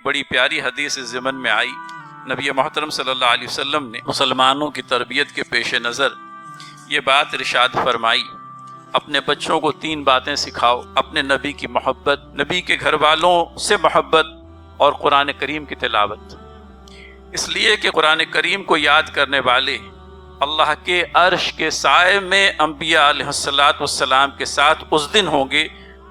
بڑی پیاری حدیث اس ضمن میں آئی، نبی محترم صلی اللہ علیہ وسلم نے مسلمانوں کی تربیت کے پیش نظر یہ بات ارشاد فرمائی، اپنے بچوں کو 3 باتیں سکھاؤ، اپنے نبی کی محبت، نبی کے گھر والوں سے محبت اور قرآن کریم کی تلاوت۔ اس لیے کہ قرآن کریم کو یاد کرنے والے اللہ کے عرش کے سائے میں انبیاء علیہ السلام کے ساتھ اس دن ہوں گے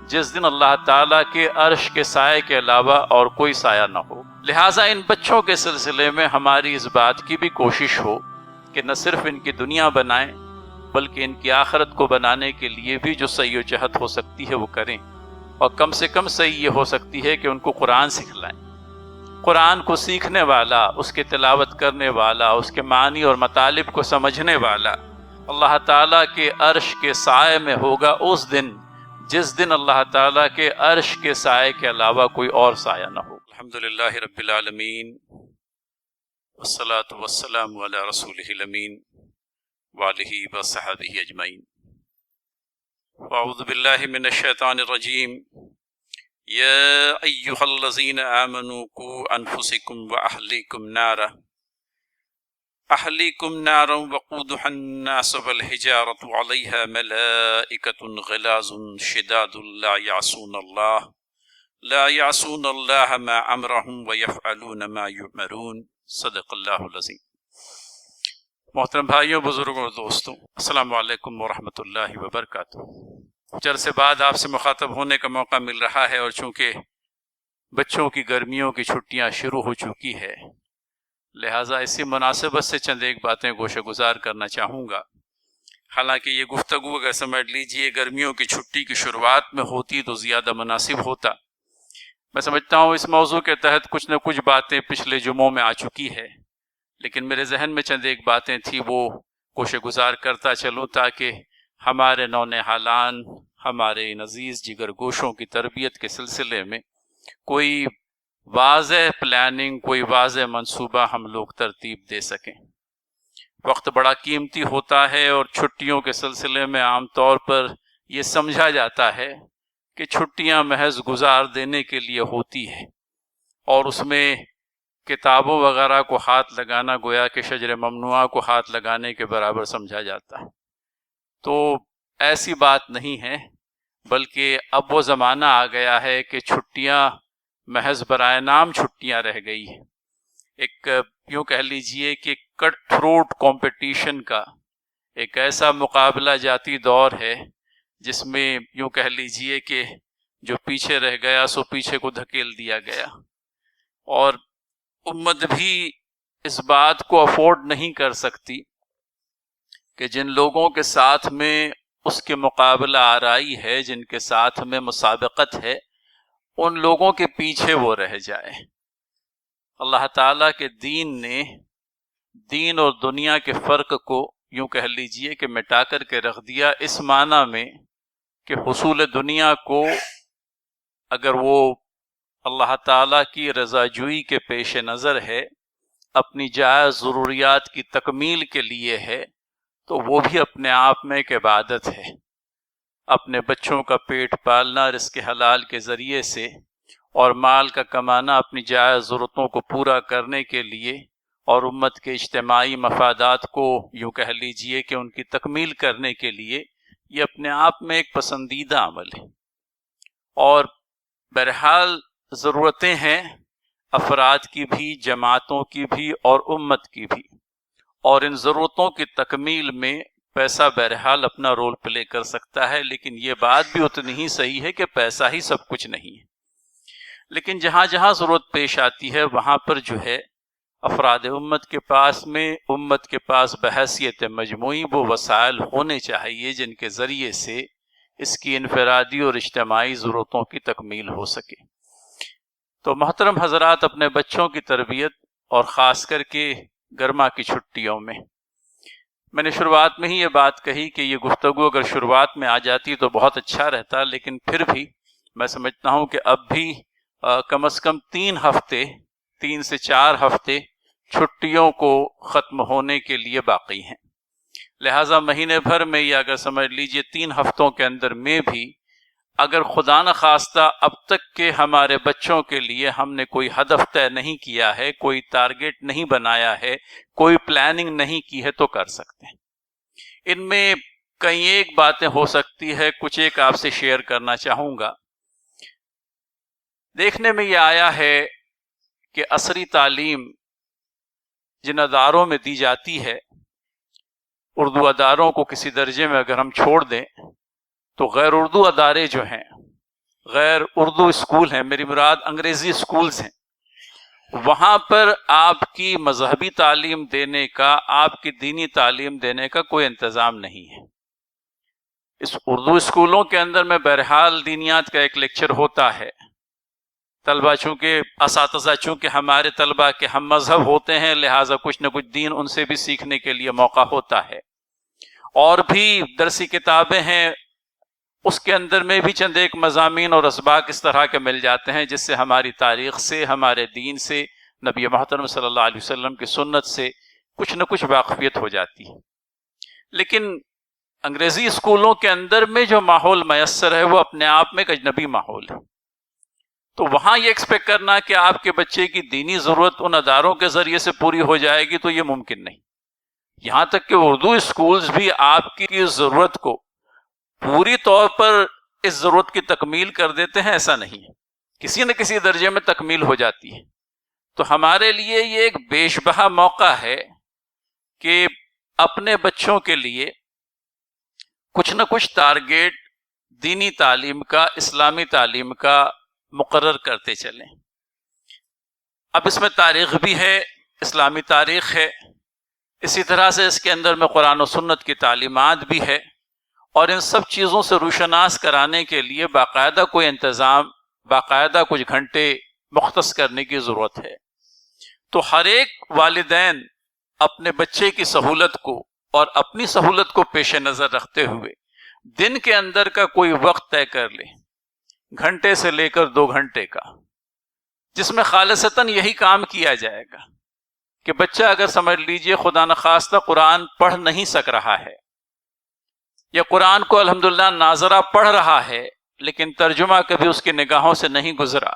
جس دن اللہ تعالیٰ کے عرش کے سائے کے علاوہ اور کوئی سایہ نہ ہو۔ لہٰذا ان بچوں کے سلسلے میں ہماری اس بات کی بھی کوشش ہو کہ نہ صرف ان کی دنیا بنائیں بلکہ ان کی آخرت کو بنانے کے لیے بھی جو سعی و جہد ہو سکتی ہے وہ کریں، اور کم سے کم سعی یہ ہو سکتی ہے کہ ان کو قرآن سکھلائیں۔ قرآن کو سیکھنے والا، اس کے تلاوت کرنے والا، اس کے معنی اور مطالب کو سمجھنے والا اللہ تعالیٰ کے عرش کے سائے میں ہوگا اس دن جس دن اللہ تعالیٰ کے عرش کے سائے کے علاوہ کوئی اور سایہ نہ ہو۔ الحمدللہ رب العالمین، والصلاة والسلام علی رسولہ الامین وآلہ وصحبہ اجمعین۔ اعوذ باللہ من الشیطان الرجیم۔ یا ایہا الذین آمنوا قوا انفسکم واہلیکم نارا وقودها الناس والحجارة علیہا ملائکۃ غلاظ شداد لا یعصون اللہ ما امرهم ویفعلون ما یؤمرون۔ صدق اللہ العظیم۔ محترم بھائیوں، بزرگوں اور دوستوں، السلام علیکم ورحمۃ اللہ وبرکاتہ۔ کچھ عرصے بعد آپ سے مخاطب ہونے کا موقع مل رہا ہے، اور چونکہ بچوں کی گرمیوں کی چھٹیاں شروع ہو چکی ہے، لہٰذا اسی مناسبت سے چند ایک باتیں گوشہ گزار کرنا چاہوں گا۔ حالانکہ یہ گفتگو اگر سمجھ لیجئے گرمیوں کی چھٹی کی شروعات میں ہوتی تو زیادہ مناسب ہوتا۔ میں سمجھتا ہوں اس موضوع کے تحت کچھ نہ کچھ باتیں پچھلے جمعوں میں آ چکی ہے، لیکن میرے ذہن میں چند ایک باتیں تھیں، وہ گوشہ گزار کرتا چلوں تاکہ ہمارے نونہالان، ہمارے ان عزیز جگر گوشوں کی تربیت کے سلسلے میں کوئی واضح پلاننگ، کوئی واضح منصوبہ ہم لوگ ترتیب دے سکیں۔ وقت بڑا قیمتی ہوتا ہے، اور چھٹیوں کے سلسلے میں عام طور پر یہ سمجھا جاتا ہے کہ چھٹیاں محض گزار دینے کے لیے ہوتی ہے، اور اس میں کتابوں وغیرہ کو ہاتھ لگانا گویا کہ شجر ممنوعہ کو ہاتھ لگانے کے برابر سمجھا جاتا ہے۔ تو ایسی بات نہیں ہے، بلکہ اب وہ زمانہ آ گیا ہے کہ چھٹیاں محض برائے نام چھٹیاں رہ گئی ہیں۔ ایک یوں کہہ لیجئے کہ کٹ تھروٹ کمپٹیشن کا ایک ایسا مقابلہ جاتی دور ہے جس میں یوں کہہ لیجئے کہ جو پیچھے رہ گیا سو پیچھے کو دھکیل دیا گیا، اور امت بھی اس بات کو افورڈ نہیں کر سکتی کہ جن لوگوں کے ساتھ میں اس کے مقابلہ آرائی ہے، جن کے ساتھ میں مسابقت ہے، ان لوگوں کے پیچھے وہ رہ جائے۔ اللہ تعالیٰ کے دین نے دین اور دنیا کے فرق کو یوں کہہ لیجئے کہ مٹا کر کے رکھ دیا، اس معنی میں کہ حصول دنیا کو اگر وہ اللہ تعالیٰ کی رضا جوئی کے پیش نظر ہے، اپنی جائز ضروریات کی تکمیل کے لیے ہے، تو وہ بھی اپنے آپ میں ایک عبادت ہے۔ اپنے بچوں کا پیٹ پالنا رزق حلال کے ذریعے سے، اور مال کا کمانا اپنی جائز ضرورتوں کو پورا کرنے کے لیے، اور امت کے اجتماعی مفادات کو یوں کہہ لیجئے کہ ان کی تکمیل کرنے کے لیے، یہ اپنے آپ میں ایک پسندیدہ عمل ہے۔ اور بہرحال ضرورتیں ہیں افراد کی بھی، جماعتوں کی بھی اور امت کی بھی، اور ان ضرورتوں کی تکمیل میں پیسہ بہرحال اپنا رول پلے کر سکتا ہے، لیکن یہ بات بھی اتنی ہی صحیح ہے کہ پیسہ ہی سب کچھ نہیں ہے۔ لیکن جہاں جہاں ضرورت پیش آتی ہے وہاں پر جو ہے افراد امت کے پاس بحیثیت مجموعی وہ وسائل ہونے چاہیے جن کے ذریعے سے اس کی انفرادی اور اجتماعی ضرورتوں کی تکمیل ہو سکے۔ تو محترم حضرات، اپنے بچوں کی تربیت، اور خاص کر کے گرما کی چھٹیوں میں نے شروعات میں ہی یہ بات کہی کہ یہ گفتگو اگر شروعات میں آ جاتی تو بہت اچھا رہتا، لیکن پھر بھی میں سمجھتا ہوں کہ اب بھی کم از کم 3 سے 4 ہفتے چھٹیوں کو ختم ہونے کے لیے باقی ہیں۔ لہٰذا مہینے بھر میں، یا اگر سمجھ لیجئے 3 ہفتوں کے اندر میں بھی اگر خدا نخواستہ اب تک کے ہمارے بچوں کے لیے ہم نے کوئی ہدف طے نہیں کیا ہے، کوئی ٹارگٹ نہیں بنایا ہے، کوئی پلاننگ نہیں کی ہے تو کر سکتے ہیں۔ ان میں کئی ایک باتیں ہو سکتی ہے، کچھ ایک آپ سے شیئر کرنا چاہوں گا۔ دیکھنے میں یہ آیا ہے کہ عصری تعلیم جن اداروں میں دی جاتی ہے، اردو اداروں کو کسی درجے میں اگر ہم چھوڑ دیں تو غیر اردو ادارے جو ہیں، غیر اردو اسکول ہیں، میری مراد انگریزی اسکولز ہیں، وہاں پر آپ کی مذہبی تعلیم دینے کا، آپ کی دینی تعلیم دینے کا کوئی انتظام نہیں ہے۔ اس اردو اسکولوں کے اندر میں بہرحال دینیات کا ایک لیکچر ہوتا ہے، طلبہ چونکہ اساتذہ چونکہ ہمارے طلبہ کے ہم مذہب ہوتے ہیں، لہٰذا کچھ نہ کچھ دین ان سے بھی سیکھنے کے لیے موقع ہوتا ہے، اور بھی درسی کتابیں ہیں، اس کے اندر میں بھی چند ایک مضامین اور اسباق اس طرح کے مل جاتے ہیں جس سے ہماری تاریخ سے، ہمارے دین سے، نبی محترم صلی اللہ علیہ وسلم کی سنت سے کچھ نہ کچھ واقفیت ہو جاتی ہے۔ لیکن انگریزی اسکولوں کے اندر میں جو ماحول میسر ہے وہ اپنے آپ میں ایک اجنبی ماحول ہے، تو وہاں یہ ایکسپیکٹ کرنا کہ آپ کے بچے کی دینی ضرورت ان اداروں کے ذریعے سے پوری ہو جائے گی تو یہ ممکن نہیں۔ یہاں تک کہ اردو اسکولز بھی آپ کی ضرورت کو پوری طور پر اس ضرورت کی تکمیل کر دیتے ہیں، ایسا نہیں ہے، کسی نہ کسی درجے میں تکمیل ہو جاتی ہے۔ تو ہمارے لیے یہ ایک بیش بہا موقع ہے کہ اپنے بچوں کے لیے کچھ نہ کچھ ٹارگیٹ دینی تعلیم کا، اسلامی تعلیم کا مقرر کرتے چلیں۔ اب اس میں تاریخ بھی ہے، اسلامی تاریخ ہے، اسی طرح سے اس کے اندر میں قرآن و سنت کی تعلیمات بھی ہے، اور ان سب چیزوں سے روشناس کرانے کے لیے باقاعدہ کوئی انتظام، باقاعدہ کچھ گھنٹے مختص کرنے کی ضرورت ہے۔ تو ہر ایک والدین اپنے بچے کی سہولت کو اور اپنی سہولت کو پیش نظر رکھتے ہوئے دن کے اندر کا کوئی وقت طے کر لے، گھنٹے سے لے کر 2 گھنٹے کا، جس میں خالصتاً یہی کام کیا جائے گا کہ بچہ اگر سمجھ لیجئے خدا نخواستہ قرآن پڑھ نہیں سک رہا ہے، یا قرآن کو الحمدللہ ناظرہ پڑھ رہا ہے لیکن ترجمہ کبھی اس کی نگاہوں سے نہیں گزرا،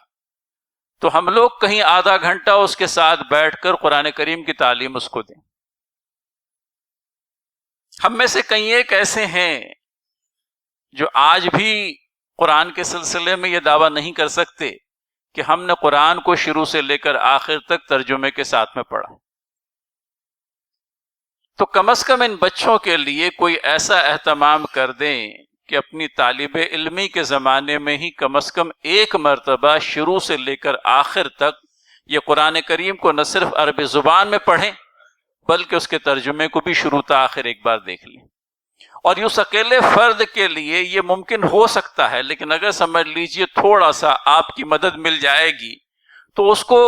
تو ہم لوگ کہیں آدھا گھنٹہ اس کے ساتھ بیٹھ کر قرآن کریم کی تعلیم اس کو دیں۔ ہم میں سے کئی ایک ایسے ہیں جو آج بھی قرآن کے سلسلے میں یہ دعویٰ نہیں کر سکتے کہ ہم نے قرآن کو شروع سے لے کر آخر تک ترجمے کے ساتھ میں پڑھا۔ تو کم از کم ان بچوں کے لیے کوئی ایسا اہتمام کر دیں کہ اپنی طالب علمی کے زمانے میں ہی کم از کم ایک مرتبہ شروع سے لے کر آخر تک یہ قرآن کریم کو نہ صرف عربی زبان میں پڑھیں بلکہ اس کے ترجمے کو بھی شروع تا آخر ایک بار دیکھ لیں۔ اور اس اکیلے فرد کے لیے یہ ممکن ہو سکتا ہے، لیکن اگر سمجھ لیجئے تھوڑا سا آپ کی مدد مل جائے گی تو اس کو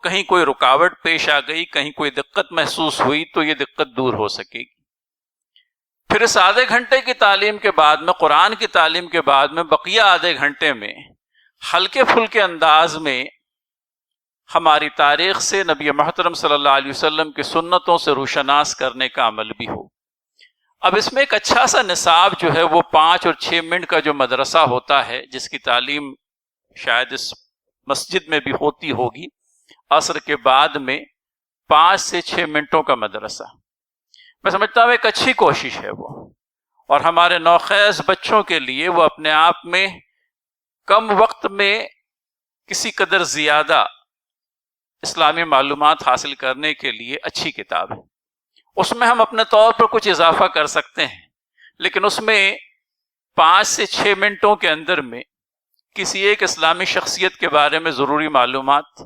کہیں کوئی رکاوٹ پیش آ گئی، کہیں کوئی دقت محسوس ہوئی تو یہ دقت دور ہو سکے گی۔ پھر اس آدھے گھنٹے کی تعلیم کے بعد میں، قرآن کی تعلیم کے بعد میں، بقیہ آدھے گھنٹے میں ہلکے پھلکے انداز میں ہماری تاریخ سے، نبی محترم صلی اللہ علیہ وسلم کی سنتوں سے روشناس کرنے کا عمل بھی ہو۔ اب اس میں ایک اچھا سا نصاب جو ہے وہ 5 اور 6 منٹ کا جو مدرسہ ہوتا ہے، جس کی تعلیم شاید اس مسجد میں بھی ہوتی ہوگی، عصر کے بعد میں 5 سے 6 منٹوں کا مدرسہ، میں سمجھتا ہوں ایک اچھی کوشش ہے وہ، اور ہمارے نوخیز بچوں کے لیے وہ اپنے آپ میں کم وقت میں کسی قدر زیادہ اسلامی معلومات حاصل کرنے کے لیے اچھی کتاب ہے۔ اس میں ہم اپنے طور پر کچھ اضافہ کر سکتے ہیں، لیکن اس میں 5 سے 6 منٹوں کے اندر میں کسی ایک اسلامی شخصیت کے بارے میں ضروری معلومات،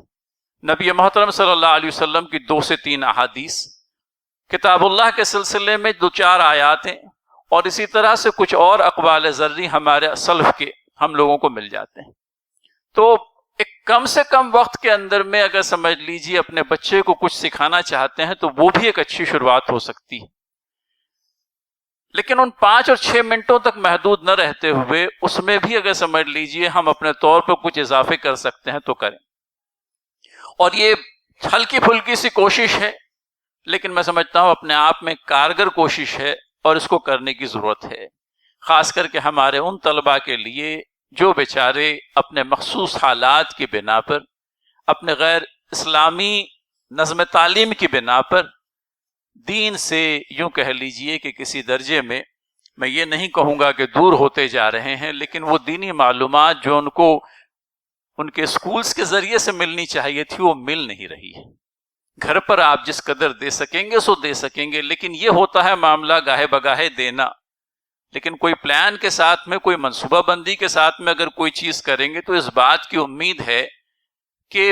نبی محترم صلی اللہ علیہ وسلم کی 2 سے 3 احادیث، کتاب اللہ کے سلسلے میں 2-4 آیاتیں، اور اسی طرح سے کچھ اور اقوال زرعی ہمارے سلف کے ہم لوگوں کو مل جاتے ہیں۔ تو ایک کم سے کم وقت کے اندر میں اگر سمجھ لیجیے اپنے بچے کو کچھ سکھانا چاہتے ہیں تو وہ بھی ایک اچھی شروعات ہو سکتی ہے، لیکن ان 5 اور 6 منٹوں تک محدود نہ رہتے ہوئے اس میں بھی اگر سمجھ لیجیے ہم اپنے طور پر کچھ اضافے کر سکتے ہیں تو کریں۔ اور یہ ہلکی پھلکی سی کوشش ہے، لیکن میں سمجھتا ہوں اپنے آپ میں کارگر کوشش ہے اور اس کو کرنے کی ضرورت ہے، خاص کر کے ہمارے ان طلباء کے لیے جو بیچارے اپنے مخصوص حالات کی بنا پر، اپنے غیر اسلامی نظم تعلیم کی بنا پر دین سے یوں کہہ لیجئے کہ کسی درجے میں یہ نہیں کہوں گا کہ دور ہوتے جا رہے ہیں، لیکن وہ دینی معلومات جو ان کو ان کے اسکولز کے ذریعے سے ملنی چاہیے تھی وہ مل نہیں رہی ہے۔ گھر پر آپ جس قدر دے سکیں گے سو دے سکیں گے، لیکن یہ ہوتا ہے معاملہ گاہے بگاہے دینا، لیکن کوئی پلان کے ساتھ میں، کوئی منصوبہ بندی کے ساتھ میں اگر کوئی چیز کریں گے تو اس بات کی امید ہے کہ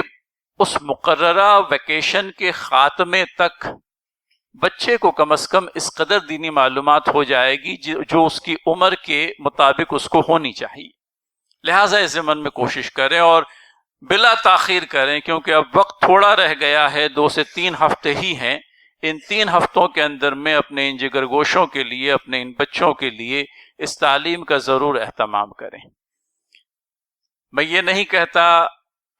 اس مقررہ ویکیشن کے خاتمے تک بچے کو کم از کم اس قدر دینی معلومات ہو جائے گی جو اس کی عمر کے مطابق اس کو ہونی چاہیے۔ لہٰذا اس ضمن میں کوشش کریں اور بلا تاخیر کریں، کیونکہ اب وقت تھوڑا رہ گیا ہے، 2 سے 3 ہفتے ہی ہیں۔ ان 3 ہفتوں کے اندر میں اپنے ان جگر گوشوں کے لیے، اپنے ان بچوں کے لیے اس تعلیم کا ضرور اہتمام کریں۔ میں یہ نہیں کہتا،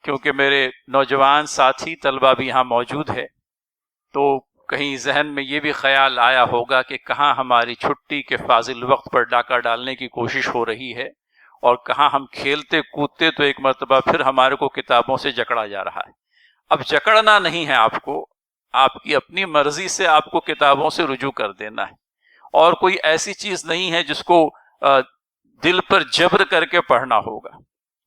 کیونکہ میرے نوجوان ساتھی طلبہ بھی یہاں موجود ہے، تو کہیں ذہن میں یہ بھی خیال آیا ہوگا کہ کہاں ہماری چھٹی کے فاضل وقت پر ڈاکہ ڈالنے کی کوشش ہو رہی ہے، اور کہاں ہم کھیلتے کودتے تو ایک مرتبہ پھر ہمارے کو کتابوں سے جکڑا جا رہا ہے۔ اب جکڑنا نہیں ہے آپ کو، آپ کی اپنی مرضی سے آپ کو کتابوں سے رجوع کر دینا ہے، اور کوئی ایسی چیز نہیں ہے جس کو دل پر جبر کر کے پڑھنا ہوگا۔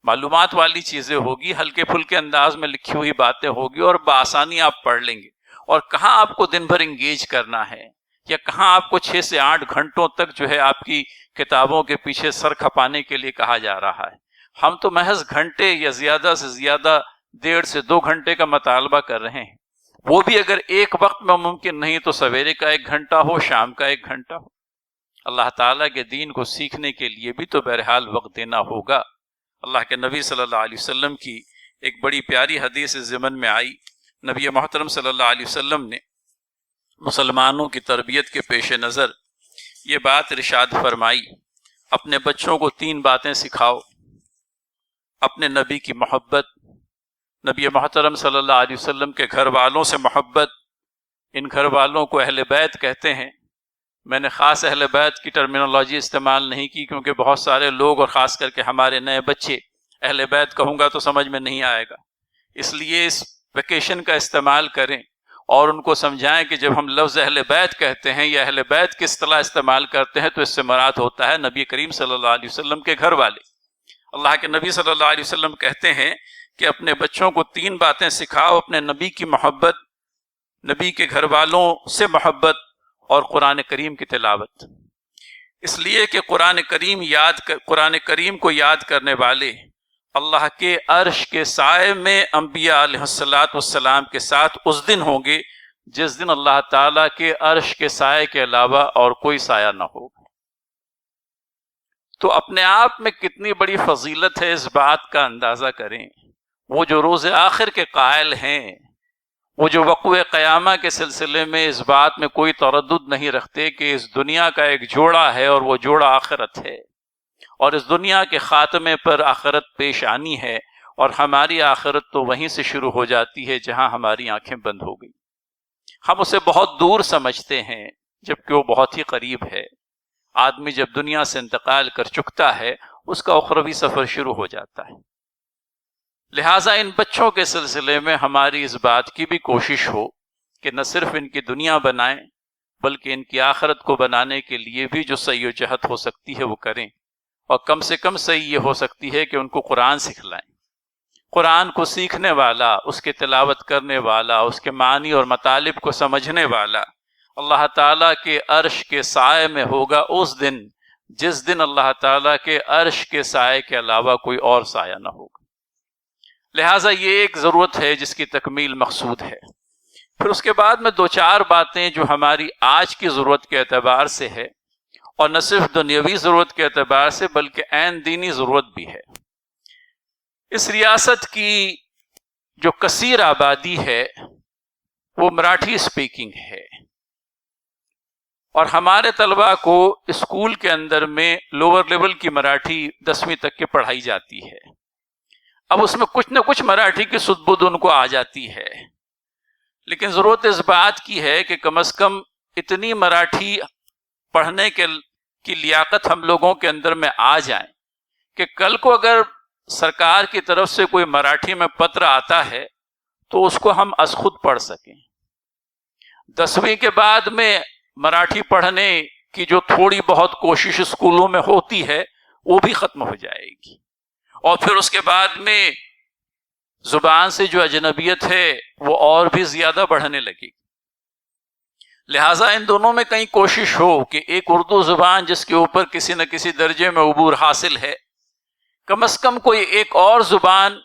معلومات والی چیزیں ہوگی، ہلکے پھلکے انداز میں لکھی ہوئی باتیں ہوگی، اور بآسانی آپ پڑھ لیں گے۔ اور کہاں آپ کو دن بھر انگیج کرنا ہے، یا کہاں آپ کو 6 سے 8 گھنٹوں تک جو ہے آپ کی کتابوں کے پیچھے سر کھپانے کے لیے کہا جا رہا ہے۔ ہم تو محض گھنٹے یا زیادہ سے زیادہ 1.5 سے 2 گھنٹے کا مطالبہ کر رہے ہیں، وہ بھی اگر ایک وقت میں ممکن نہیں تو سویرے کا 1 گھنٹہ ہو، شام کا 1 گھنٹہ ہو۔ اللہ تعالیٰ کے دین کو سیکھنے کے لیے بھی تو بہرحال وقت دینا ہوگا۔ اللہ کے نبی صلی اللہ علیہ وسلم کی ایک بڑی پیاری حدیث اس ضمن میں آئی۔ نبی محترم صلی اللہ علیہ وسلم نے مسلمانوں کی تربیت کے پیش نظر یہ بات ارشاد فرمائی، اپنے بچوں کو 3 باتیں سکھاؤ: اپنے نبی کی محبت، نبی محترم صلی اللہ علیہ وسلم کے گھر والوں سے محبت۔ ان گھر والوں کو اہل بیت کہتے ہیں۔ میں نے خاص اہل بیت کی ٹرمینالوجی استعمال نہیں کی، کیونکہ بہت سارے لوگ اور خاص کر کے ہمارے نئے بچے اہل بیت کہوں گا تو سمجھ میں نہیں آئے گا، اس لیے اس ویکیشن کا استعمال کریں اور ان کو سمجھائیں کہ جب ہم لفظ اہل بیت کہتے ہیں یا اہل بیت کی اصطلاح استعمال کرتے ہیں تو اس سے مراد ہوتا ہے نبی کریم صلی اللہ علیہ وسلم کے گھر والے۔ اللہ کے نبی صلی اللہ علیہ وسلم کہتے ہیں کہ اپنے بچوں کو 3 باتیں سکھاؤ: اپنے نبی کی محبت، نبی کے گھر والوں سے محبت، اور قرآن کریم کی تلاوت۔ اس لیے کہ قرآن کریم کو یاد کرنے والے اللہ کے عرش کے سائے میں انبیاء علیہ السلام کے ساتھ اس دن ہوں گے جس دن اللہ تعالیٰ کے عرش کے سائے کے علاوہ اور کوئی سایہ نہ ہوگا۔ تو اپنے آپ میں کتنی بڑی فضیلت ہے اس بات کا اندازہ کریں۔ وہ جو روز آخر کے قائل ہیں، وہ جو وقوع قیامہ کے سلسلے میں اس بات میں کوئی تردد نہیں رکھتے کہ اس دنیا کا ایک جوڑا ہے اور وہ جوڑا آخرت ہے، اور اس دنیا کے خاتمے پر آخرت پیش آنی ہے، اور ہماری آخرت تو وہیں سے شروع ہو جاتی ہے جہاں ہماری آنکھیں بند ہو گئی۔ ہم اسے بہت دور سمجھتے ہیں جبکہ وہ بہت ہی قریب ہے۔ آدمی جب دنیا سے انتقال کر چکتا ہے اس کا اخروی سفر شروع ہو جاتا ہے۔ لہٰذا ان بچوں کے سلسلے میں ہماری اس بات کی بھی کوشش ہو کہ نہ صرف ان کی دنیا بنائیں بلکہ ان کی آخرت کو بنانے کے لیے بھی جو سعی و جہد ہو سکتی ہے وہ کریں، اور کم سے کم سعی یہ ہو سکتی ہے کہ ان کو قرآن سکھلائیں۔ قرآن کو سیکھنے والا، اس کے تلاوت کرنے والا، اس کے معنی اور مطالب کو سمجھنے والا اللہ تعالیٰ کے عرش کے سائے میں ہوگا اس دن جس دن اللہ تعالیٰ کے عرش کے سائے کے علاوہ کوئی اور سایہ نہ ہوگا۔ لہٰذا یہ ایک ضرورت ہے جس کی تکمیل مقصود ہے۔ پھر اس کے بعد میں 2-4 باتیں جو ہماری آج کی ضرورت کے اعتبار سے ہے، اور نہ صرف دنیاوی ضرورت کے اعتبار سے بلکہ عین دینی ضرورت بھی ہے۔ اس ریاست کی جو کثیر آبادی ہے وہ مراٹھی اسپیکنگ ہے، اور ہمارے طلباء کو اسکول کے اندر میں لوور لیول کی مراٹھی 10ویں تک کی پڑھائی جاتی ہے۔ اب اس میں کچھ نہ کچھ مراٹھی کی سدھ بدھ ان کو آ جاتی ہے، لیکن ضرورت اس بات کی ہے کہ کم از کم اتنی مراٹھی پڑھنے کی لیاقت ہم لوگوں کے اندر میں آ جائیں کہ کل کو اگر سرکار کی طرف سے کوئی مراٹھی میں پتر آتا ہے تو اس کو ہم از خود پڑھ سکیں. 10ویں کے بعد میں مراٹھی پڑھنے کی جو تھوڑی بہت کوشش اسکولوں میں ہوتی ہے وہ بھی ختم ہو جائے گی، اور پھر اس کے بعد میں زبان سے جو اجنبیت ہے وہ اور بھی زیادہ بڑھنے لگی. لہٰذا ان دونوں میں کہیں کوشش ہو کہ ایک اردو زبان جس کے اوپر کسی نہ کسی درجے میں عبور حاصل ہے، کم از کم کوئی ایک اور زبان،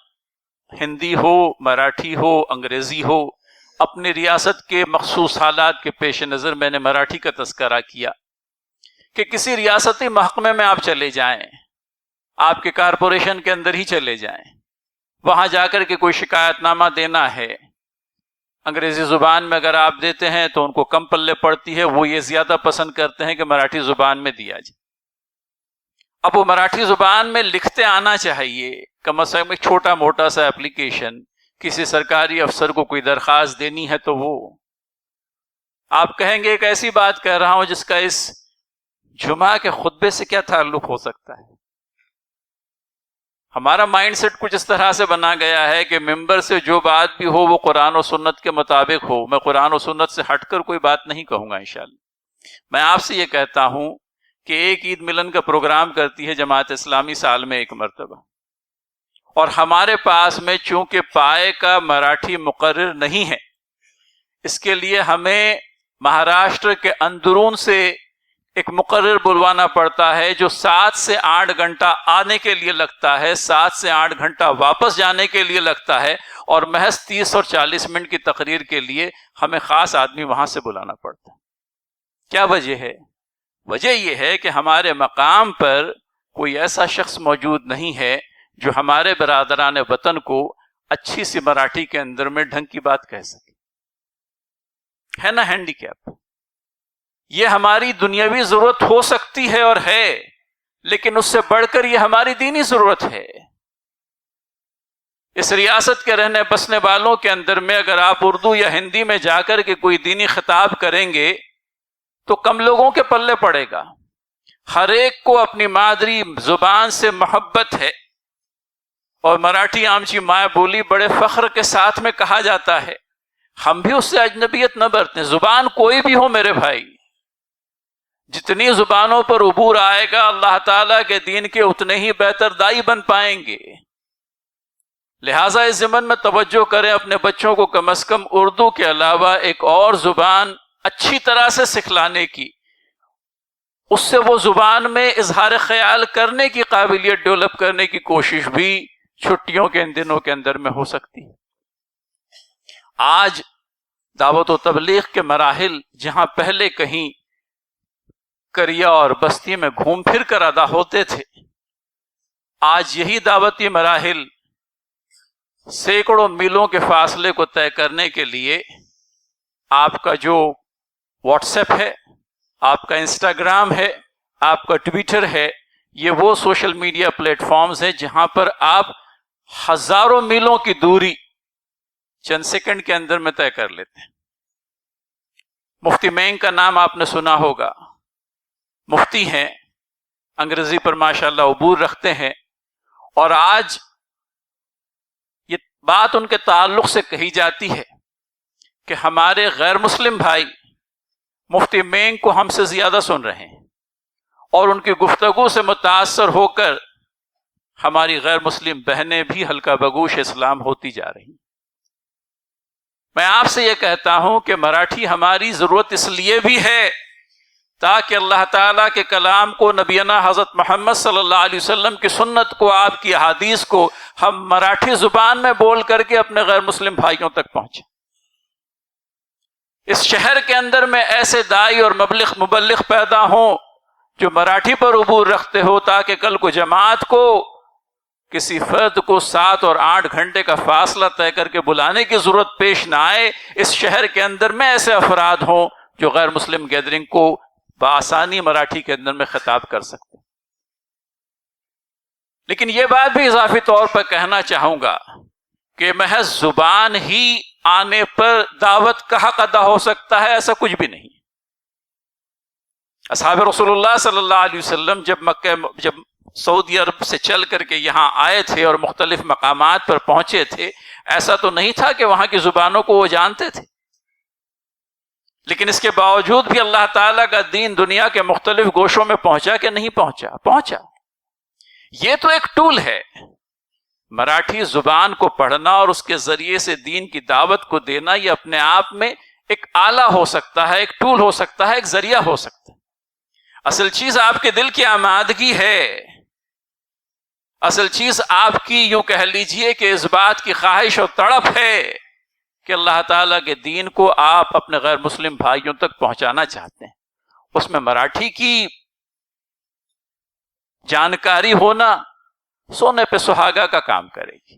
ہندی ہو، مراٹھی ہو، انگریزی ہو، اپنی ریاست کے مخصوص حالات کے پیش نظر میں نے مراٹھی کا تذکرہ کیا کہ کسی ریاستی محکمے میں آپ چلے جائیں، آپ کے کارپوریشن کے اندر ہی چلے جائیں، وہاں جا کر کے کوئی شکایت نامہ دینا ہے، انگریزی زبان میں اگر آپ دیتے ہیں تو ان کو کم پلے پڑتی ہے، وہ یہ زیادہ پسند کرتے ہیں کہ مراٹھی زبان میں دیا جائے. اب وہ مراٹھی زبان میں لکھتے آنا چاہیے، کم از کم ایک چھوٹا موٹا سا اپلیکیشن، کسی سرکاری افسر کو کوئی درخواست دینی ہے تو وہ آپ کہیں گے ایک ایسی بات کہہ رہا ہوں جس کا اس جمعہ کے خطبے سے کیا تعلق ہو سکتا ہے. ہمارا مائنڈ سیٹ کچھ اس طرح سے بنا گیا ہے کہ ممبر سے جو بات بھی ہو وہ قرآن و سنت کے مطابق ہو. میں قرآن و سنت سے ہٹ کر کوئی بات نہیں کہوں گا انشاءاللہ. میں آپ سے یہ کہتا ہوں کہ ایک عید ملن کا پروگرام کرتی ہے جماعت اسلامی سال میں ایک مرتبہ، اور ہمارے پاس میں چونکہ پائے کا مراٹھی مقرر نہیں ہے، اس کے لیے ہمیں مہاراشٹر کے اندرون سے ایک مقرر بلوانا پڑتا ہے جو 7 سے 8 گھنٹہ آنے کے لیے لگتا ہے، 7 سے 8 گھنٹہ واپس جانے کے لیے لگتا ہے، اور محض 30 اور 40 منٹ کی تقریر کے لیے ہمیں خاص آدمی وہاں سے بلانا پڑتا ہے. کیا وجہ ہے؟ وجہ یہ ہے کہ ہمارے مقام پر کوئی ایسا شخص موجود نہیں ہے جو ہمارے برادران وطن کو اچھی سی مراٹھی کے اندر میں ڈھنگ کی بات کہہ سکے. ہے نا ہینڈی کیپ. یہ ہماری دنیاوی ضرورت ہو سکتی ہے اور ہے، لیکن اس سے بڑھ کر یہ ہماری دینی ضرورت ہے. اس ریاست کے رہنے بسنے والوں کے اندر میں اگر آپ اردو یا ہندی میں جا کر کے کوئی دینی خطاب کریں گے تو کم لوگوں کے پلے پڑے گا. ہر ایک کو اپنی مادری زبان سے محبت ہے، اور مراٹھی آمچی ماں بولی بڑے فخر کے ساتھ میں کہا جاتا ہے. ہم بھی اس سے اجنبیت نہ برتیں. زبان کوئی بھی ہو میرے بھائی، جتنی زبانوں پر عبور آئے گا اللہ تعالیٰ کے دین کے اتنے ہی بہتر دائی بن پائیں گے. لہٰذا اس ضمن میں توجہ کریں اپنے بچوں کو کم از کم اردو کے علاوہ ایک اور زبان اچھی طرح سے سکھلانے کی، اس سے وہ زبان میں اظہار خیال کرنے کی قابلیت ڈیولپ کرنے کی کوشش بھی چھٹیوں کے ان دنوں کے اندر میں ہو سکتی ہے. آج دعوت و تبلیغ کے مراحل جہاں پہلے کہیں کریا اور بستی میں گھوم پھر کر ادا ہوتے تھے، آج یہی دعوتی مراحل سینکڑوں میلوں کے فاصلے کو طے کرنے کے لیے آپ کا جو واٹس ایپ ہے، آپ کا انسٹاگرام ہے، آپ کا ٹویٹر ہے، یہ وہ سوشل میڈیا پلیٹ فارمز ہیں جہاں پر آپ ہزاروں میلوں کی دوری چند سیکنڈ کے اندر میں طے کر لیتے ہیں. مفتی مینگ کا نام آپ نے سنا ہوگا. مفتی ہیں، انگریزی پر ماشاءاللہ عبور رکھتے ہیں، اور آج یہ بات ان کے تعلق سے کہی جاتی ہے کہ ہمارے غیر مسلم بھائی مفتی مینگ کو ہم سے زیادہ سن رہے ہیں، اور ان کی گفتگو سے متاثر ہو کر ہماری غیر مسلم بہنیں بھی ہلکا بگوش اسلام ہوتی جا رہی. میں آپ سے یہ کہتا ہوں کہ مراٹھی ہماری ضرورت اس لیے بھی ہے تاکہ اللہ تعالیٰ کے کلام کو، نبینا حضرت محمد صلی اللہ علیہ وسلم کی سنت کو، آپ کی احادیث کو ہم مراٹھی زبان میں بول کر کے اپنے غیر مسلم بھائیوں تک پہنچیں. اس شہر کے اندر میں ایسے دائی اور مبلغ پیدا ہوں جو مراٹھی پر عبور رکھتے ہو، تاکہ کل کو جماعت کو کسی فرد کو 7 اور 8 گھنٹے کا فاصلہ طے کر کے بلانے کی ضرورت پیش نہ آئے. اس شہر کے اندر میں ایسے افراد ہوں جو غیر مسلم گیدرنگ کو بآسانی مراٹھی کے اندر میں خطاب کر سکتے. لیکن یہ بات بھی اضافی طور پر کہنا چاہوں گا کہ محض زبان ہی آنے پر دعوت کا حق ادا ہو سکتا ہے، ایسا کچھ بھی نہیں. اصحاب رسول اللہ صلی اللہ علیہ وسلم جب سعودی عرب سے چل کر کے یہاں آئے تھے اور مختلف مقامات پر پہنچے تھے، ایسا تو نہیں تھا کہ وہاں کی زبانوں کو وہ جانتے تھے، لیکن اس کے باوجود بھی اللہ تعالیٰ کا دین دنیا کے مختلف گوشوں میں پہنچا کہ نہیں پہنچا؟ پہنچا۔ یہ تو ایک ٹول ہے، مراٹھی زبان کو پڑھنا اور اس کے ذریعے سے دین کی دعوت کو دینا، یہ اپنے آپ میں ایک آلہ ہو سکتا ہے، ایک ٹول ہو سکتا ہے، ایک ذریعہ ہو سکتا ہے۔ اصل چیز آپ کے دل کی آمادگی ہے، اصل چیز آپ کی یوں کہہ لیجئے کہ اس بات کی خواہش اور تڑپ ہے کہ اللہ تعالیٰ کے دین کو آپ اپنے غیر مسلم بھائیوں تک پہنچانا چاہتے ہیں۔ اس میں مراٹھی کی جانکاری ہونا سونے پہ سہاگا کا کام کرے گی۔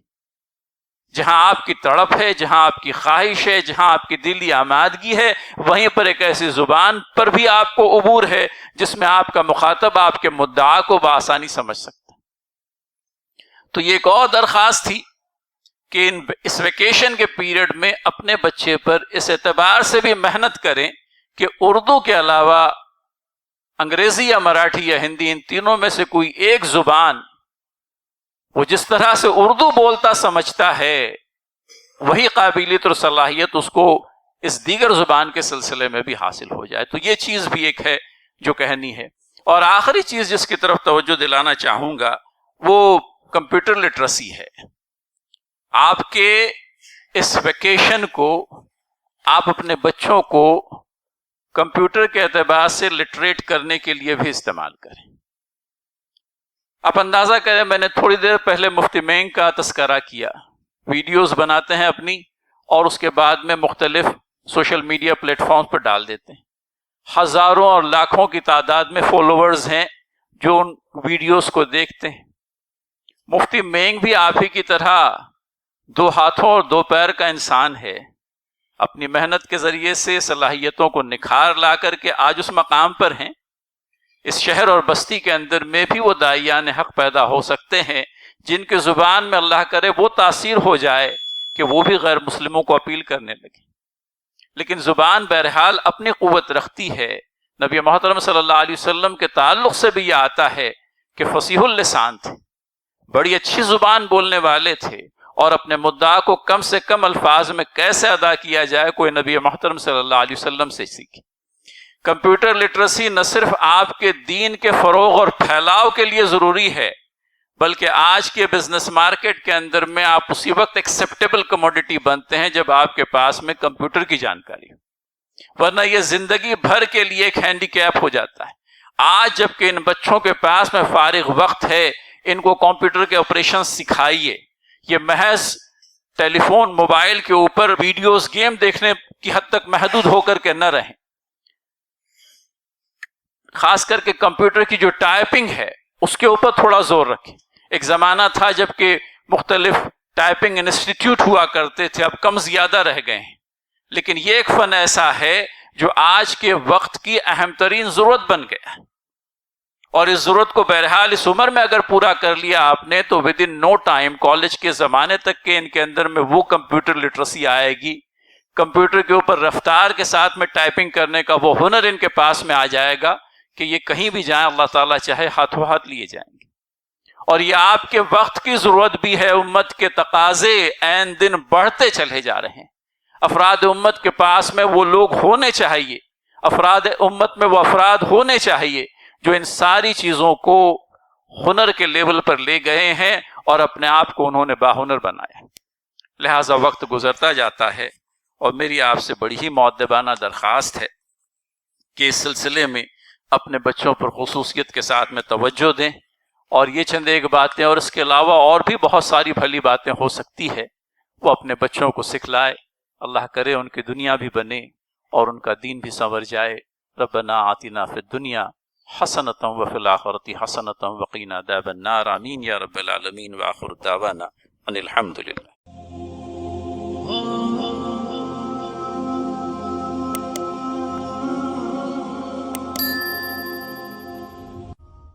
جہاں آپ کی تڑپ ہے، جہاں آپ کی خواہش ہے، جہاں آپ کی دلی آمادگی ہے، وہیں پر ایک ایسی زبان پر بھی آپ کو عبور ہے جس میں آپ کا مخاطب آپ کے مدعا کو بآسانی سمجھ سکتا ہے۔ تو یہ ایک اور درخواست تھی کہ اس ویکیشن کے پیریڈ میں اپنے بچے پر اس اعتبار سے بھی محنت کریں کہ اردو کے علاوہ انگریزی یا مراٹھی یا ہندی، ان تینوں میں سے کوئی ایک زبان وہ جس طرح سے اردو بولتا سمجھتا ہے وہی قابلیت اور صلاحیت اس کو اس دیگر زبان کے سلسلے میں بھی حاصل ہو جائے۔ تو یہ چیز بھی ایک ہے جو کہنی ہے۔ اور آخری چیز جس کی طرف توجہ دلانا چاہوں گا وہ کمپیوٹر لٹریسی ہے۔ آپ کے اس ویکیشن کو آپ اپنے بچوں کو کمپیوٹر کے اعتبار سے لٹریٹ کرنے کے لیے بھی استعمال کریں۔ آپ اندازہ کریں، میں نے تھوڑی دیر پہلے مفتی مینگ کا تذکرہ کیا، ویڈیوز بناتے ہیں اپنی اور اس کے بعد میں مختلف سوشل میڈیا پلیٹ فارم پر ڈال دیتے ہیں۔ ہزاروں اور لاکھوں کی تعداد میں فالوورز ہیں جو ان ویڈیوز کو دیکھتے ہیں۔ مفتی مینگ بھی آپ ہی کی طرح دو ہاتھوں اور دو پیر کا انسان ہے، اپنی محنت کے ذریعے سے صلاحیتوں کو نکھار لا کر کے آج اس مقام پر ہیں۔ اس شہر اور بستی کے اندر میں بھی وہ داعیان حق پیدا ہو سکتے ہیں جن کے زبان میں اللہ کرے وہ تاثیر ہو جائے کہ وہ بھی غیر مسلموں کو اپیل کرنے لگے۔ لیکن زبان بہرحال اپنی قوت رکھتی ہے۔ نبی محترم صلی اللہ علیہ وسلم کے تعلق سے بھی یہ آتا ہے کہ فصیح اللسان تھے، بڑی اچھی زبان بولنے والے تھے، اور اپنے مدعا کو کم سے کم الفاظ میں کیسے ادا کیا جائے کوئی نبی محترم صلی اللہ علیہ وسلم سے سیکھی۔ کمپیوٹر لٹریسی نہ صرف آپ کے دین کے فروغ اور پھیلاؤ کے لیے ضروری ہے، بلکہ آج کے بزنس مارکیٹ کے اندر میں آپ اسی وقت ایکسیپٹیبل کموڈٹی بنتے ہیں جب آپ کے پاس میں کمپیوٹر کی جانکاری ہو، ورنہ یہ زندگی بھر کے لیے ایک ہینڈی کیپ ہو جاتا ہے۔ آج جب کہ ان بچوں کے پاس میں فارغ وقت ہے، ان کو کمپیوٹر کے آپریشن سکھائیے، یہ محض ٹیلی فون موبائل کے اوپر ویڈیوز گیم دیکھنے کی حد تک محدود ہو کر کے نہ رہیں۔ خاص کر کے کمپیوٹر کی جو ٹائپنگ ہے اس کے اوپر تھوڑا زور رکھیں۔ ایک زمانہ تھا جب کہ مختلف ٹائپنگ انسٹیٹیوٹ ہوا کرتے تھے، اب کم زیادہ رہ گئے ہیں، لیکن یہ ایک فن ایسا ہے جو آج کے وقت کی اہم ترین ضرورت بن گیا، اور اس ضرورت کو بہرحال اس عمر میں اگر پورا کر لیا آپ نے تو within no time college کے زمانے تک کے ان کے اندر میں وہ کمپیوٹر لٹریسی آئے گی، کمپیوٹر کے اوپر رفتار کے ساتھ میں ٹائپنگ کرنے کا وہ ہنر ان کے پاس میں آ جائے گا کہ یہ کہیں بھی جائیں اللہ تعالیٰ چاہے ہاتھوں ہاتھ لیے جائیں گے۔ اور یہ آپ کے وقت کی ضرورت بھی ہے، امت کے تقاضے عین دن بڑھتے چلے جا رہے ہیں۔ افراد امت کے پاس میں وہ لوگ ہونے چاہیے، افراد امت میں وہ افراد ہونے چاہیے جو ان ساری چیزوں کو ہنر کے لیول پر لے گئے ہیں اور اپنے آپ کو انہوں نے باہنر بنایا۔ لہٰذا وقت گزرتا جاتا ہے اور میری آپ سے بڑی ہی مؤدبانہ درخواست ہے کہ اس سلسلے میں اپنے بچوں پر خصوصیت کے ساتھ میں توجہ دیں، اور یہ چند ایک باتیں اور اس کے علاوہ اور بھی بہت ساری بھلی باتیں ہو سکتی ہے وہ اپنے بچوں کو سکھلائے۔ اللہ کرے ان کی دنیا بھی بنے اور ان کا دین بھی سنور جائے۔ ربنا آتنا فی الدنیا حسنۃ وفی الآخرۃ حسنۃ وقنا عذاب النار، آمین یا رب العالمین، وآخر دعوانا ان الحمد للہ۔